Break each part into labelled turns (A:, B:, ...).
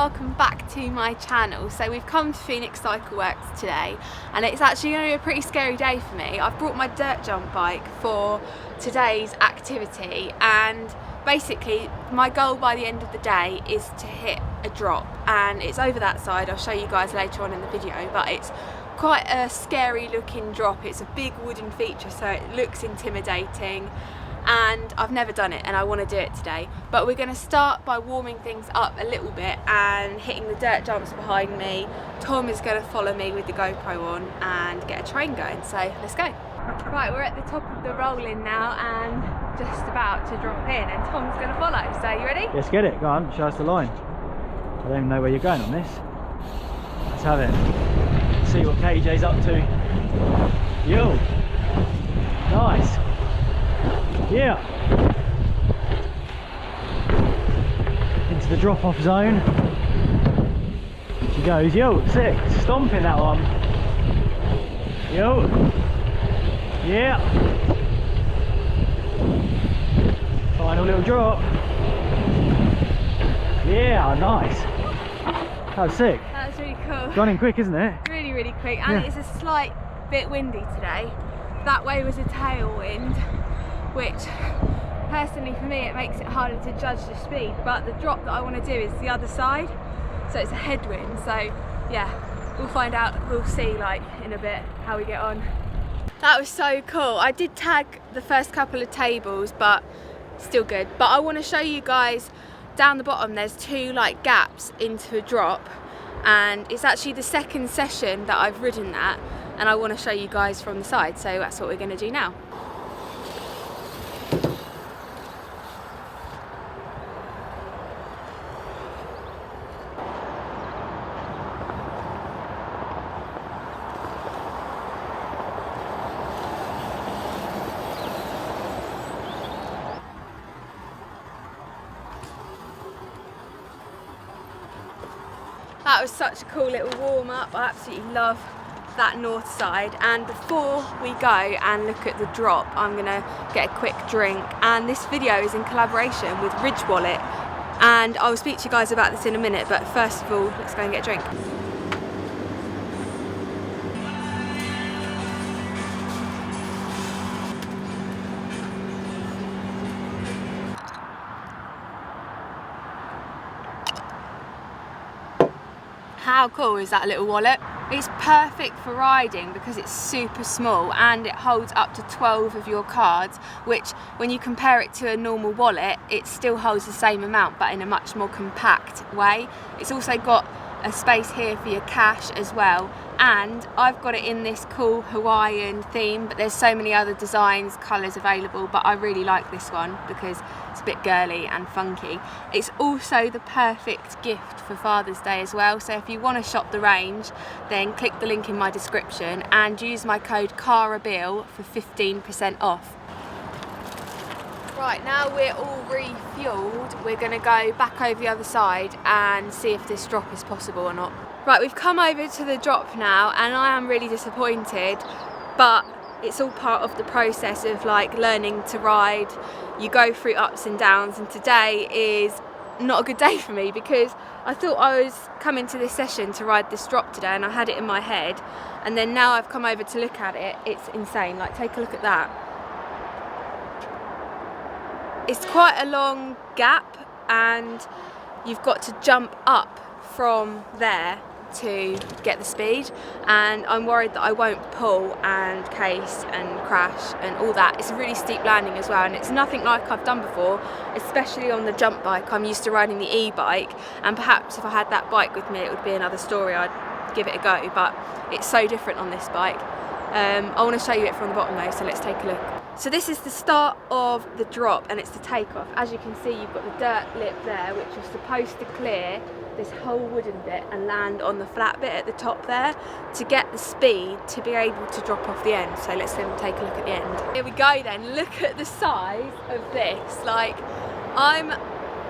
A: welcome back to my channel. So we've come to Phoenix Cycle Works today and it's actually going to be a pretty scary day for me. I've brought my dirt jump bike for today's activity and basically my goal by the end of the day is to hit a drop, and it's over that side. I'll show you guys later on in the video, but it's quite a scary looking drop. It's a big wooden feature so it looks intimidating, and I've never done it and I want to do it today. But we're going to start by warming things up a little bit and hitting the dirt jumps behind me. Tom is going to follow me with the GoPro on and get a train going, so let's go. Right, we're at the top of the roll-in now and just about to drop in, and Tom's going to follow, so you ready?
B: Let's get it, go on, show us the line. I don't even know where you're going on this. Let's have it. See what KJ's up to. Yo! Nice! Yeah! Into the drop-off zone. She goes, yo, sick, stomping that one. Yo! Yeah! Final little drop. Yeah, nice. That was sick.
A: That was really cool.
B: Gone in quick, isn't it?
A: Really, really quick, and it's a slight bit windy today. That way was a tailwind, which personally for me it makes it harder to judge the speed, but the drop that I want to do is the other side, so it's a headwind. So yeah, we'll find out, we'll see like in a bit how we get on. That was so cool. I did tag the first couple of tables, but still good. But I want to show you guys down the bottom, there's two like gaps into a drop, and it's actually the second session that I've ridden that, and I want to show you guys from the side, so that's what we're going to do now. That was such a cool little warm up. I absolutely love that north side, and before we go and look at the drop I'm gonna get a quick drink, and this video is in collaboration with Ridge Wallet, and I'll speak to you guys about this in a minute, but first of all let's go and get a drink. How cool is that little wallet? It's perfect for riding because it's super small and it holds up to 12 of your cards, which when you compare it to a normal wallet, it still holds the same amount but in a much more compact way. It's also got a space here for your cash as well, and I've got it in this cool Hawaiian theme, but there's so many other designs, colours available, but I really like this one because it's a bit girly and funky. It's also the perfect gift for Father's Day as well, so if you want to shop the range then click the link in my description and use my code CARABIL for 15% off. Right, now we're all refueled, we're going to go back over the other side and see if this drop is possible or not. Right, we've come over to the drop now and I am really disappointed, but it's all part of the process of like learning to ride. You go through ups and downs, and today is not a good day for me because I thought I was coming to this session to ride this drop today and I had it in my head, and then now I've come over to look at it. It's insane. Like, take a look at that. It's quite a long gap and you've got to jump up from there to get the speed, and I'm worried that I won't pull and case and crash and all that. It's a really steep landing as well, and it's nothing like I've done before, especially on the jump bike. I'm used to riding the e-bike, and perhaps if I had that bike with me it would be another story, I'd give it a go, but it's so different on this bike. I want to show you it from the bottom though, so let's take a look. So this is the start of the drop and it's the takeoff. As you can see, you've got the dirt lip there, which was supposed to clear this whole wooden bit and land on the flat bit at the top there to get the speed to be able to drop off the end. So let's then take a look at the end. Here we go then, look at the size of this. Like, I'm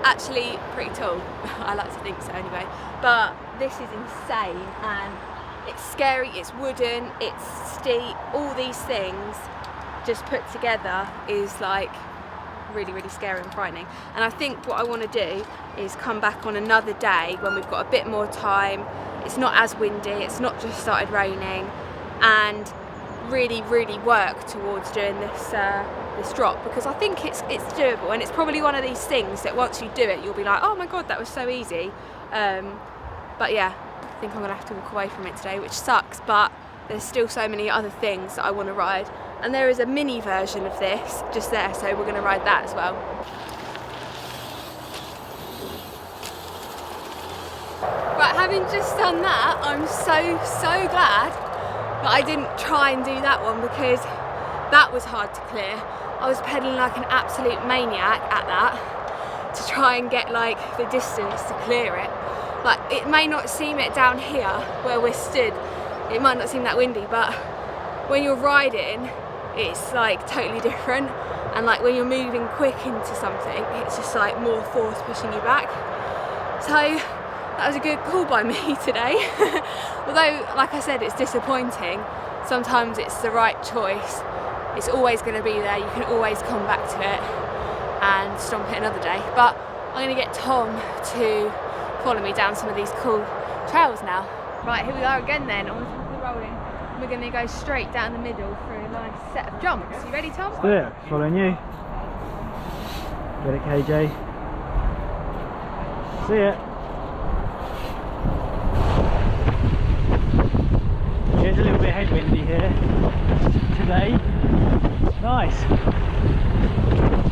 A: actually pretty tall. I like to think so anyway, but this is insane and it's scary, it's wooden, it's steep, all these things just put together is like really, really scary and frightening. And I think what I want to do is come back on another day when we've got a bit more time, it's not as windy, it's not just started raining, and really, really work towards doing this this drop, because I think it's doable, and it's probably one of these things that once you do it, you'll be like, oh my god, that was so easy. But yeah, I think I'm gonna have to walk away from it today, which sucks, but there's still so many other things that I want to ride, and there is a mini version of this just there, so we're going to ride that as well. Right, having just done that, I'm so glad that I didn't try and do that one, because that was hard to clear. I was pedaling like an absolute maniac at that to try and get like the distance to clear it. Like, it may not seem it down here where we're stood, it might not seem that windy, but when you're riding, it's like totally different. And like when you're moving quick into something, it's just like more force pushing you back. So that was a good call by me today. Although, like I said, it's disappointing. Sometimes it's the right choice. It's always going to be there. You can always come back to it and stomp it another day. But I'm going to get Tom to follow me down some of these cool trails now. Right, here we are again then, on the top of the rolling. We're going to go straight down the middle through a nice set of jumps. You ready, Tom?
B: Let's do it. Following you. Get it, KJ. See it. It's a little bit headwindy here today. Nice.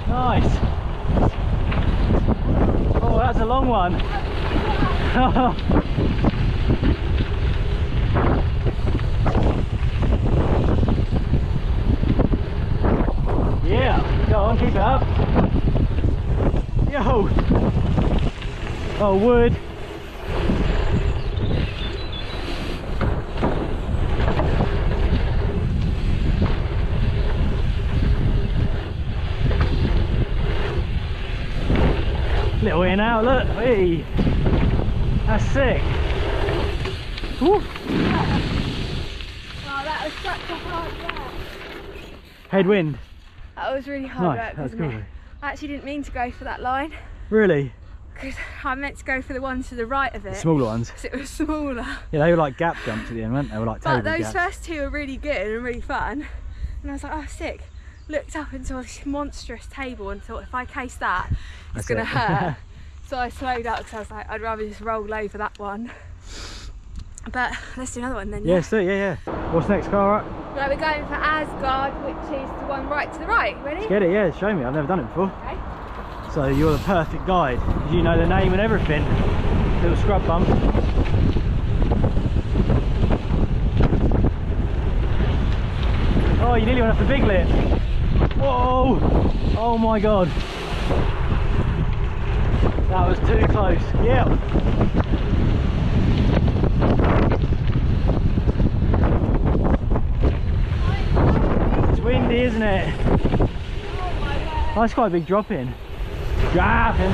B: Nice. Oh, that's a long one. Yeah, go on, keep it up. Yo! Oh, wood. Little in out, look. Hey, that's sick. Woo.
A: Oh, that was such a hard work.
B: Headwind.
A: That was really hard
B: Nice,
A: work,
B: that's
A: wasn't
B: cool.
A: it? I actually didn't mean to go for that line,
B: Really?
A: because I meant to go for the ones to the right of it.
B: The smaller ones.
A: Because it was smaller.
B: Yeah, they were like gap jumps at the end, weren't they? They were like table
A: But those
B: gaps.
A: first two were really good and really fun. And I was like, oh, sick. Looked up and saw this monstrous table and thought, if I case that, it's going to hurt. So I slowed up because I was like, I'd rather just roll over that one. But let's do another one then.
B: Yeah, so yeah. What's next, Cara?
A: Right, we're going for Asgard, which is the one right to the right. Ready?
B: Get it, yeah, show me. I've never done it before.
A: Okay.
B: So you're the perfect guide. You know the name and everything. Little scrub bump. Oh, you nearly went off the big lip. Whoa! Oh my god. That was too close. Yeah. It's windy, isn't it? Oh, that's quite a big drop in. Dropping.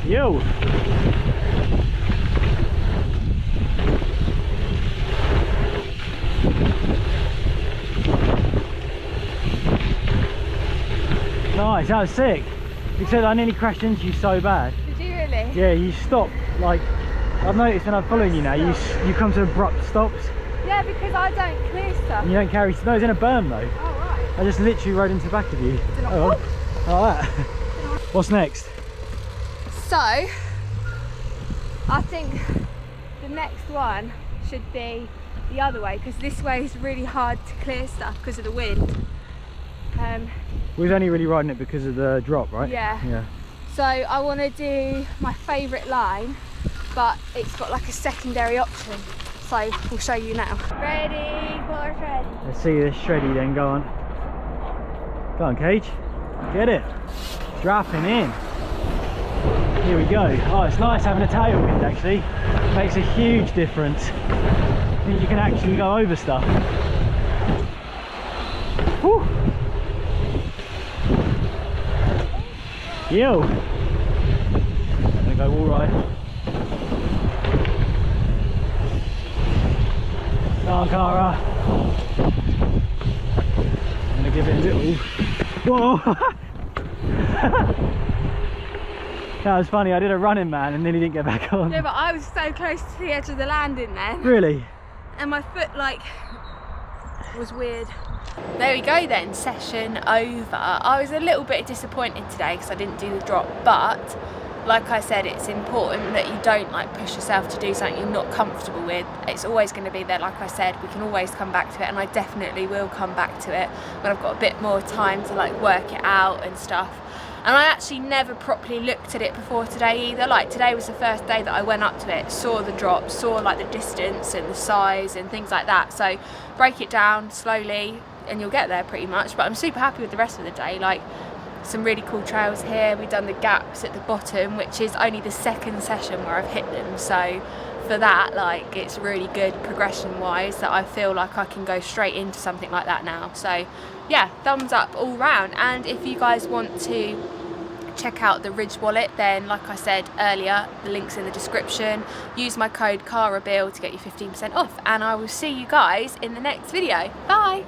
B: Yo. Nice, that was sick. Except I nearly crashed into you so bad.
A: Did you really?
B: Yeah, you stopped. Like, I've noticed when I'm following you now, you come to abrupt stops.
A: Yeah, because I don't clear stuff.
B: And you don't carry. No, it's in a berm though.
A: Oh, right.
B: I just literally rode into the back of you. Oh, like that. What's next?
A: So, I think the next one should be the other way, because this way is really hard to clear stuff because of the wind.
B: We've only really ridden it because of the drop, right?
A: Yeah.
B: Yeah.
A: So I want to do my favourite line, but it's got like a secondary option. So we'll show you now. Ready, for ready.
B: Let's see this shreddy then, go on. Go on, Cage. Get it. Dropping in. Here we go. Oh, it's nice having a tailwind actually. Makes a huge difference. Means you can actually go over stuff. Woo. Yo. I'm gonna go all right. Go on, Cara. give it a little. Whoa! That was funny. I did a running man and nearly didn't get back on.
A: Yeah, but I was so close to the edge of the landing then.
B: Really?
A: And my foot like was weird. There we go then, session over. I was a little bit disappointed today because I didn't do the drop, but like I said, it's important that you don't like push yourself to do something you're not comfortable with. It's always going to be there. Like I said, we can always come back to it, and I definitely will come back to it when I've got a bit more time to like work it out and stuff. And I actually never properly looked at it before today either. Like today was the first day that I went up to it, saw the drop, saw like the distance and the size and things like that. So break it down slowly and you'll get there pretty much. But I'm super happy with the rest of the day. Like some really cool trails here. We've done the gaps at the bottom, which is only the second session where I've hit them. So for that, like it's really good progression wise that I feel like I can go straight into something like that now. So yeah, thumbs up all round. And if you guys want to check out the Ridge wallet, then like I said earlier, the link's in the description. Use my code CARABILL to get you 15% off, and I will see you guys in the next video. Bye.